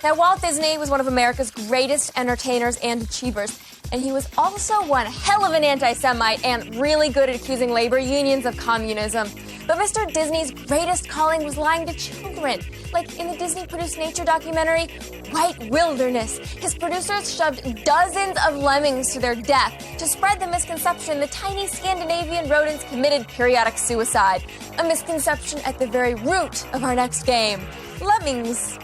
Now, Walt Disney was one of America's greatest entertainers and achievers, and he was also one hell of an anti-Semite and really good at accusing labor unions of communism. But Mr. Disney's greatest calling was lying to children. Like in the Disney-produced nature documentary, White Wilderness, his producers shoved dozens of lemmings to their death to spread the misconception the tiny Scandinavian rodents committed periodic suicide. A misconception at the very root of our next game. Lemmings.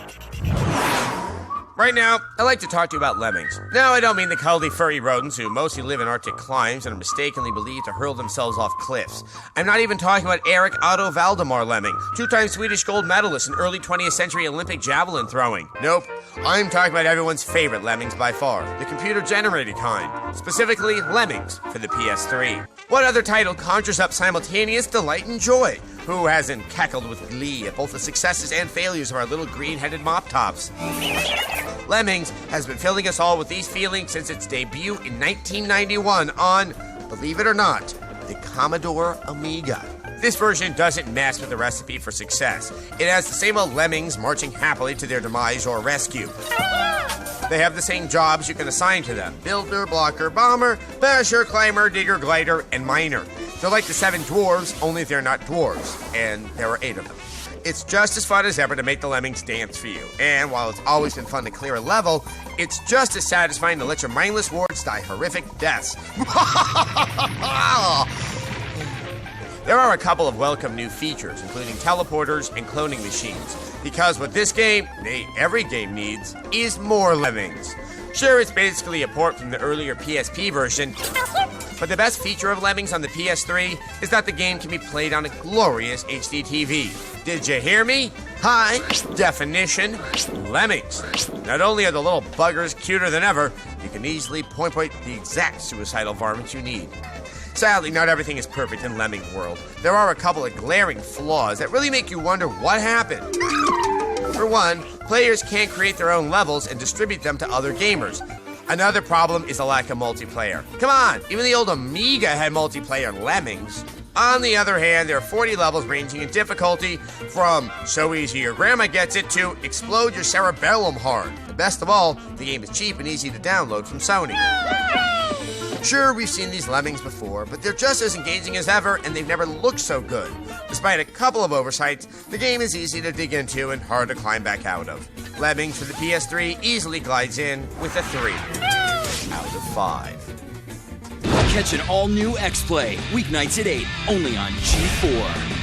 Right now, I'd like to talk to you about lemmings. Now, I don't mean the cuddly furry rodents who mostly live in Arctic climes and are mistakenly believed to hurl themselves off cliffs. I'm not even talking about Eric Otto Valdemar Lemming, two-time Swedish gold medalist in early 20th century Olympic javelin throwing. Nope, I'm talking about everyone's favorite lemmings by far, the computer-generated kind, specifically Lemmings for the PS3. What other title conjures up simultaneous delight and joy? Who hasn't cackled with glee at both the successes and failures of our little green-headed mop tops? Lemmings has been filling us all with these feelings since its debut in 1991 on, believe it or not, the Commodore Amiga. This version doesn't mess with the recipe for success. It has the same old lemmings marching happily to their demise or rescue. They have the same jobs you can assign to them: builder, blocker, bomber, basher, climber, digger, glider, and miner. They're like the 7 dwarves, only they're not dwarves, and there are 8 of them. It's just as fun as ever to make the lemmings dance for you, and while it's always been fun to clear a level, it's just as satisfying to let your mindless wards die horrific deaths. There are a couple of welcome new features, including teleporters and cloning machines, because what this game, nay, every game needs, is more lemmings. Sure, it's basically a port from the earlier PSP version, but the best feature of Lemmings on the PS3 is that the game can be played on a glorious HD TV. Did you hear me? High definition Lemmings. Not only are the little buggers cuter than ever, you can easily point the exact suicidal varmints you need. Sadly, not everything is perfect in Lemming World. There are a couple of glaring flaws that really make you wonder what happened. For one, players can't create their own levels and distribute them to other gamers. Another problem is a lack of multiplayer. Come on, even the old Amiga had multiplayer Lemmings. On the other hand, there are 40 levels ranging in difficulty from so easy your grandma gets it to explode your cerebellum hard. And best of all, the game is cheap and easy to download from Sony. Sure, we've seen these Lemmings before, but they're just as engaging as ever, and they've never looked so good. Despite a couple of oversights, the game is easy to dig into and hard to climb back out of. Lemmings for the PS3 easily glides in with a 3 out of 5. Catch an all-new X-Play, weeknights at 8, only on G4.